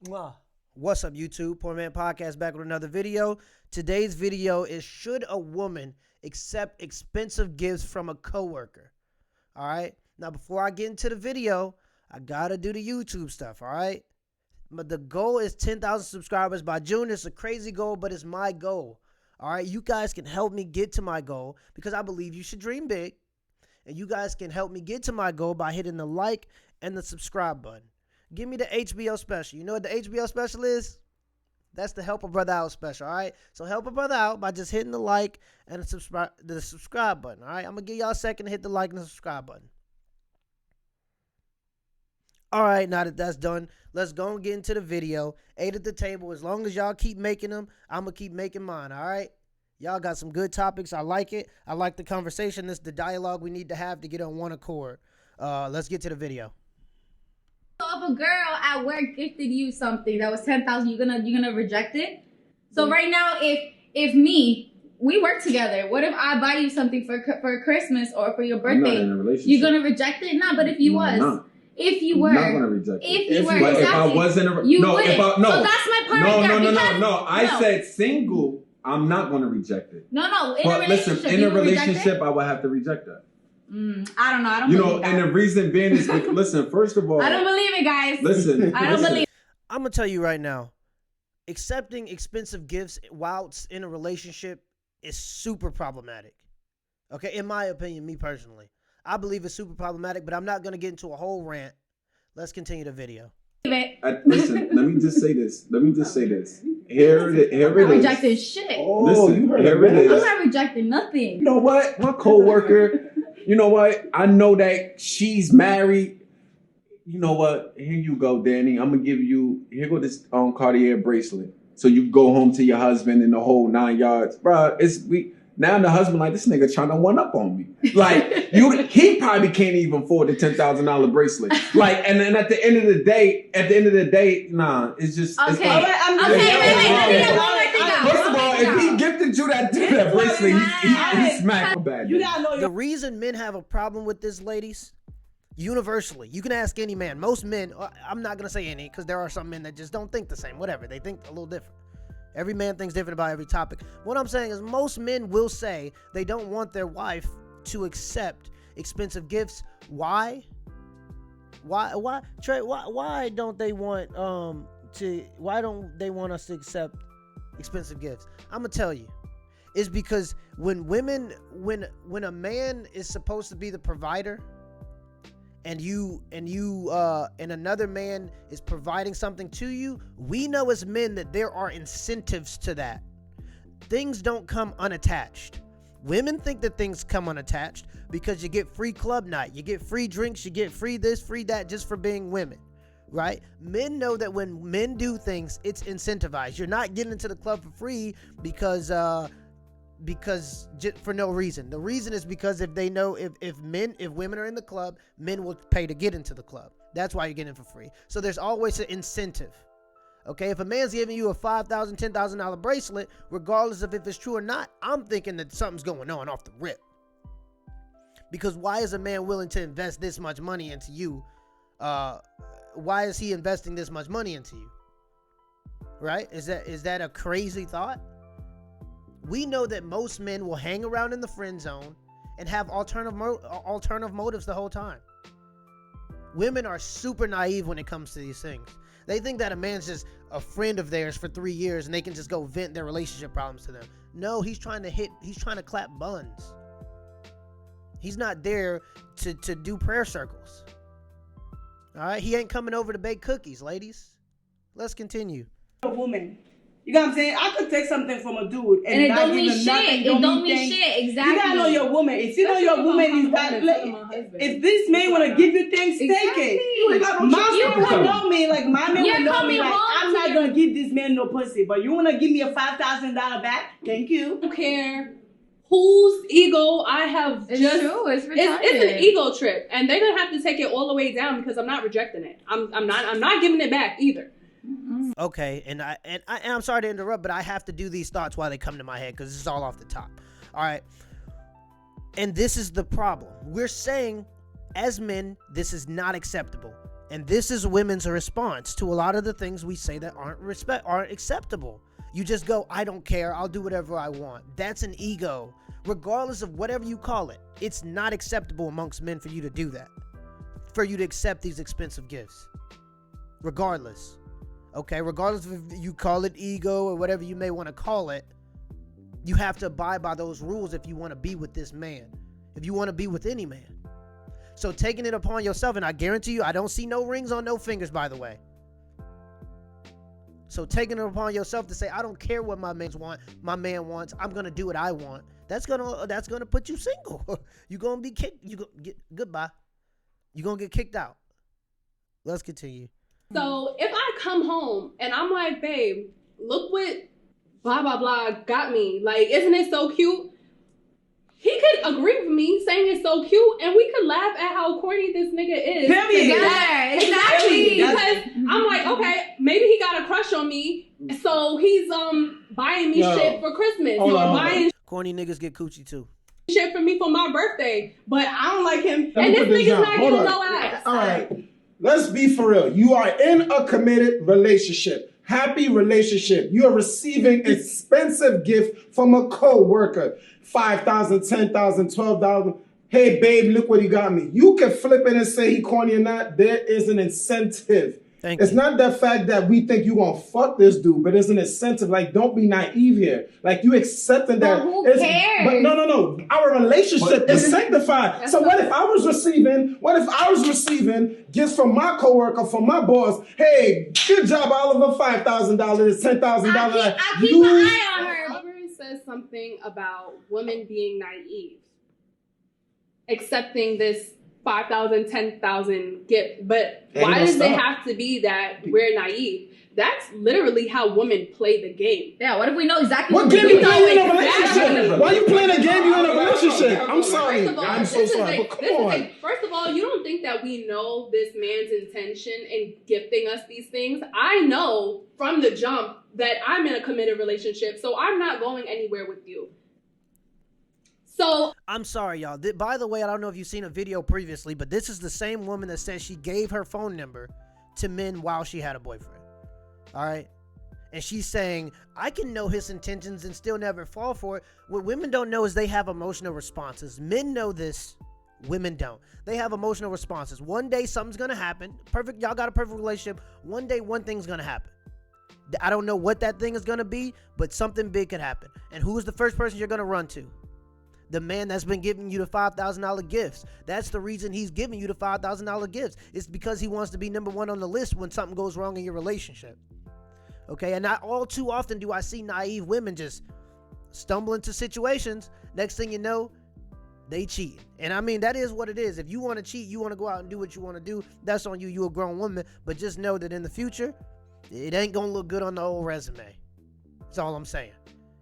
What's up, YouTube? Poor.Mans.Podcast back with another video. Today's video is, should a woman accept expensive gifts from a coworker? All right. Now, before I get into the video, I gotta do the YouTube stuff. All right. But the goal is 10,000 subscribers by June. It's a crazy goal, but it's my goal. All right. You guys can help me get to my goal because I believe you should dream big. And you guys can help me get to my goal by hitting the like and the subscribe button. Give me the HBO special. You know what the HBO special is? That's the Help a Brother Out special, all right? So help a brother out by just hitting the like and the subscribe button, all right? I'm going to give y'all a second to hit the like and the subscribe button. All right, now that that's done, let's go and get into the video. 8 at the table. As long as y'all keep making them, I'm going to keep making mine, all right? Y'all got some good topics. I like it. I like the conversation. This is the dialogue we need to have to get on one accord. Let's get to the video. So if a girl at work gifted you something that was $10,000, you gonna reject it? So right now, if we work together. What if I buy you something for Christmas or for your birthday? I'm not in a relationship. You gonna reject it? Nah, but if you was, if you were, I'm not gonna reject it. If you were, but exactly. If I wasn't, you no, wouldn't. if I, no, so that's my point right there. No. I said single. I'm not gonna reject it. No. In a relationship, I would have to reject that. I don't know. I don't believe that. And the reason being is, listen, first of all, I don't believe it, guys. Listen, I don't believe it. I'm going to tell you right now, accepting expensive gifts whilst in a relationship is super problematic. Okay, in my opinion, me personally. I believe it's super problematic, but I'm not going to get into a whole rant. Let's continue the video. Listen, let me just say this. Here it is. I'm not rejecting shit. Oh, listen, here it is. I'm not rejecting nothing. You know what? My coworker, you know what? I know that she's married. You know what? Here you go, Danny. I'm gonna give you. Here go this Cartier bracelet. So you go home to your husband in the whole 9 yards, bro. Now the husband like, this nigga trying to one up on me. Like he probably can't even afford the $10,000 bracelet. Like, and then at the end of the day, nah, it's just. Okay. It's like, First of all, if he gifted you that bracelet, he smacked bad. You gotta know the reason men have a problem with this, ladies. Universally, you can ask any man. Most men, I'm not gonna say any, because there are some men that just don't think the same. Whatever, they think a little different. Every man thinks different about every topic. What I'm saying is most men will say they don't want their wife to accept expensive gifts. Why? Trey, why don't they want why don't they want us to accept expensive gifts? I'm gonna tell you. It's because when a man is supposed to be the provider, and another man is providing something to you, we know as men that there are incentives to that. Things don't come unattached. Women think that things come unattached because you get free club night, you get free drinks, you get free this, free that, just for being women, right? Men know that when men do things, it's incentivized. You're not getting into the club for free because just for no reason. The reason is because if they know if women are in the club, men will pay to get into the club. That's why you're getting it for free. So there's always an incentive. Okay, if a man's giving you a $5,000, $10,000 bracelet, regardless of if it's true or not, I'm thinking that something's going on off the rip. Because why is a man willing to invest this much money into you? Why is he investing this much money into you? Right? Is that a crazy thought? We know that most men will hang around in the friend zone and have alternative motives the whole time. Women are super naive when it comes to these things. They think that a man's just a friend of theirs for 3 years and they can just go vent their relationship problems to them. No, he's trying to clap buns. He's not there to do prayer circles. All right, he ain't coming over to bake cookies, ladies. Let's continue. A woman. You know what I'm saying? I could take something from a dude and it not don't give mean him shit. nothing. It don't mean shit. Exactly. You gotta know your woman. If you know your woman is that, if this man wanna give you things, take it. My would know me. Like my man would know me. Like I'm not gonna give this man no pussy. But you wanna give me a $5,000 back? Thank you. I don't care whose ego I have. It's true. It's retarded. It's an ego trip, and they're gonna have to take it all the way down because I'm not rejecting it. I'm not giving it back either. Okay, and I'm sorry to interrupt, but I have to do these thoughts while they come to my head because this is all off the top. All right, and this is the problem. We're saying, as men, this is not acceptable. And this is women's response to a lot of the things we say that aren't acceptable. You just go, I don't care, I'll do whatever I want. That's an ego. Regardless of whatever you call it, it's not acceptable amongst men for you to do that. For you to accept these expensive gifts. Regardless. Okay, regardless if you call it ego or whatever you may want to call it, you have to abide by those rules if you want to be with this man. If you want to be with any man. So taking it upon yourself, and I guarantee you, I don't see no rings on no fingers, by the way. So taking it upon yourself to say, I don't care what my man wants, I'm gonna do what I want. That's gonna put you single. You're gonna be kicked. Goodbye. You're gonna get kicked out. Let's continue. So if I come home and I'm like, babe, look what blah blah blah got me. Like, isn't it so cute? He could agree with me saying it's so cute, and we could laugh at how corny this nigga is. Together. Exactly. Because I'm like, okay, maybe he got a crush on me, so he's buying me shit for Christmas or buying corny niggas get coochie too. Shit for me for my birthday, but I don't like him. And this nigga's not getting no ass. All right, let's be for real. You are in a committed relationship. Happy relationship. You are receiving expensive gift from a co-worker. $5,000, $10,000, $12,000. Hey, babe, look what he got me. You can flip it and say he corny or not. There is an incentive. It's not the fact that we think you gonna fuck this dude, but it's an incentive. Like, don't be naive here. Like, you accepting that. But who cares? But no. Our relationship is sanctified. So what if I was receiving gifts from my coworker, from my boss? Hey, good job, Oliver. $5,000, $10,000. I keep an eye on her. Oliver says something about women being naive, accepting this 5,000, 10,000 gift. But why does it have to be that we're naive? That's literally how women play the game. Yeah, what if we know exactly what game you playing in a relationship? Why you playing a game you in a relationship? I'm sorry. I'm so sorry, but come on. First of all, you don't think that we know this man's intention in gifting us these things. I know from the jump that I'm in a committed relationship, so I'm not going anywhere with you. So I'm sorry, y'all. By the way, I don't know if you've seen a video previously, but this is the same woman that says she gave her phone number to men while she had a boyfriend. All right? And she's saying, I can know his intentions and still never fall for it. What women don't know is they have emotional responses. Men know this. Women don't. They have emotional responses. One day something's going to happen. Perfect. Y'all got a perfect relationship. One day one thing's going to happen. I don't know what that thing is going to be, but something big could happen. And who is the first person you're going to run to? The man that's been giving you the $5,000 gifts. That's the reason he's giving you the $5,000 gifts. It's because he wants to be number one on the list when something goes wrong in your relationship. Okay, and not all too often do I see naive women just stumble into situations. Next thing you know, they cheat. And I mean, that is what it is. If you want to cheat, you want to go out and do what you want to do, that's on you. You're a grown woman. But just know that in the future, it ain't going to look good on the old resume. That's all I'm saying.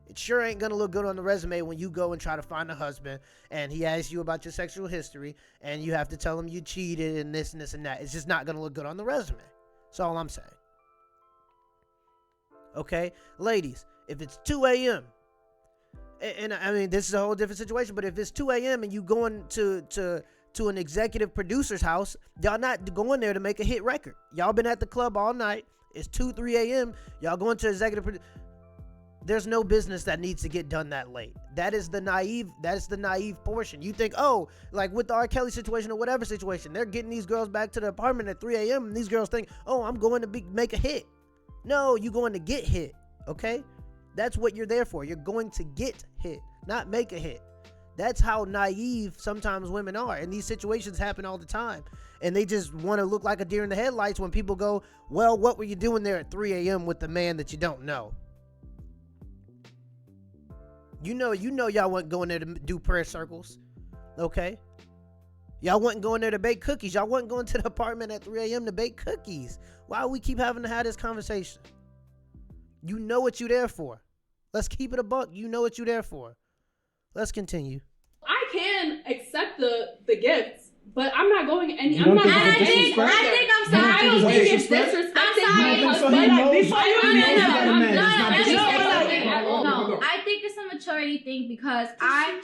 It sure ain't going to look good on the resume when you go and try to find a husband and he asks you about your sexual history and you have to tell him you cheated and this and this and that. It's just not going to look good on the resume. That's all I'm saying. Okay? Ladies, if it's 2 a.m., and I mean, this is a whole different situation, but if it's 2 a.m. and you going to an executive producer's house, y'all not going there to make a hit record. Y'all been at the club all night. It's 2, 3 a.m. Y'all going to executive producer. There's no business that needs to get done that late. That is the naive portion. You think, oh, like with the R. Kelly situation or whatever situation, they're getting these girls back to the apartment at 3 a.m. and these girls think, oh, I'm going to make a hit. No, you're going to get hit, okay? That's what you're there for. You're going to get hit, not make a hit. That's how naive sometimes women are. And these situations happen all the time. And they just want to look like a deer in the headlights when people go, well, what were you doing there at 3 a.m. with the man that you don't know? You know y'all wasn't going there to do prayer circles, okay? Y'all wasn't going there to bake cookies. Y'all wasn't going to the apartment at 3 a.m. to bake cookies. Why do we keep having to have this conversation? You know what you're there for. Let's keep it a buck. You know what you're there for. Let's continue. I can accept the gifts, but I'm not going any. I think I'm sorry. I don't think it's disrespecting my husband. No, I think it's a maturity thing because I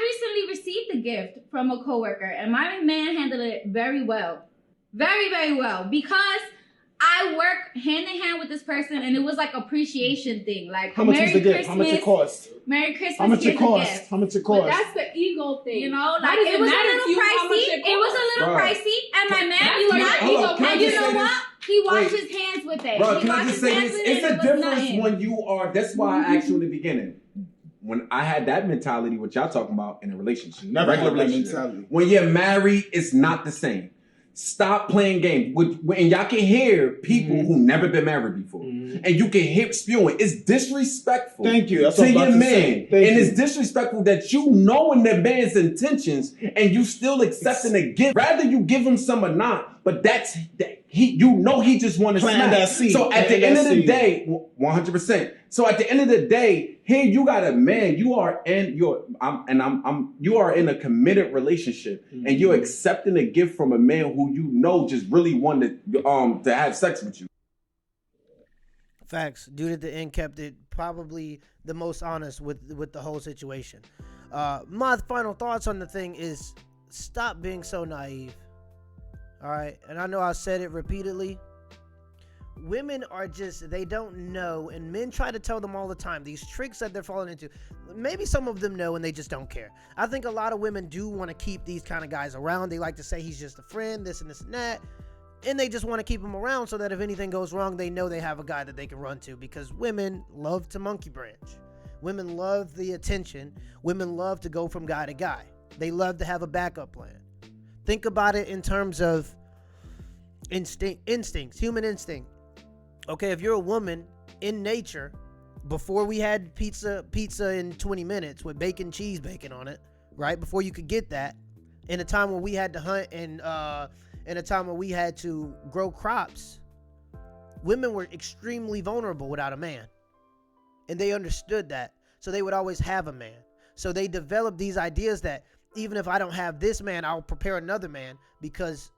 recently received a gift from a coworker and my man handled it very well. Very, very well. Because I work hand in hand with this person, and it was like appreciation thing. Like, How much Merry was the gift? Christmas, How much it cost? Merry Christmas. How much it here's a cost? gift. How much it But cost? that's the ego thing. You know, Why like does it was a matter to little you how much pricey. It was a little Right. pricey, and my man, That's you my like, ego. Can I and you just know say what? He washed his hands with it. Bro, He can I washed just his say hands this? with it, It's and a it was difference nothing. when you are. That's why I asked you in the beginning. When I had that mentality, what y'all talking about in a relationship, Never regular had that relationship. mentality. When you're married, it's not the same. Stop playing games. And y'all can hear people who never been married before, and you can hear spewing. It's disrespectful. Thank you. That's to what I'm your about to man, say. Thank and you. it's disrespectful that you knowing the man's intentions and you still accepting a gift. Rather you give him some or not, but that's that he just want to Plant smack. that seed. So at Plant the end that of the seed. day, 100%. So at the end of the day, here you got a man. You are in you are in a committed relationship, and you're accepting a gift from a man who you know just really wanted to have sex with you. Facts. Dude at the end kept it probably the most honest with the whole situation. My final thoughts on the thing is stop being so naive. All right, and I know I said it repeatedly. Women are just, they don't know, and men try to tell them all the time these tricks that they're falling into. Maybe some of them know and they just don't care. I think a lot of women do want to keep these kind of guys around. They like to say he's just a friend, this and this and that, and they just want to keep him around so that if anything goes wrong, they know they have a guy that they can run to, because women love to monkey branch. Women love the attention. Women love to go from guy to guy. They love to have a backup plan. Think about it in terms of instincts, human instinct. Okay, if you're a woman in nature, before we had pizza in 20 minutes with cheese bacon on it, right? Before you could get that, in a time when we had to hunt and in a time when we had to grow crops, women were extremely vulnerable without a man. And they understood that. So they would always have a man. So they developed these ideas that even if I don't have this man, I'll prepare another man, because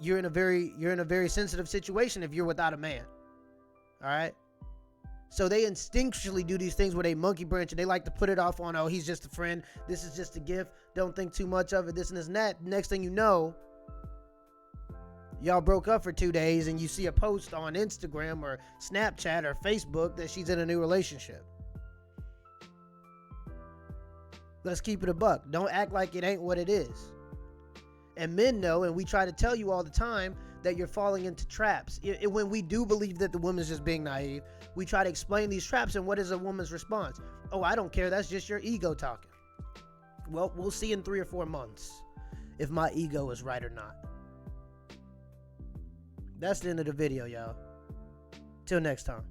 you're in a very sensitive situation if you're without a man. All right. So they instinctually do these things where they monkey branch and they like to put it off on, oh, he's just a friend. This is just a gift. Don't think too much of it. This and this and that. Next thing you know, y'all broke up for 2 days and you see a post on Instagram or Snapchat or Facebook that she's in a new relationship. Let's keep it a buck. Don't act like it ain't what it is. And men know, and we try to tell you all the time, that you're falling into traps. When we do believe that the woman's just being naive, we try to explain these traps, and what is a woman's response? Oh, I don't care. That's just your ego talking. Well, we'll see in 3 or 4 months if my ego is right or not. That's the end of the video, y'all. Till next time.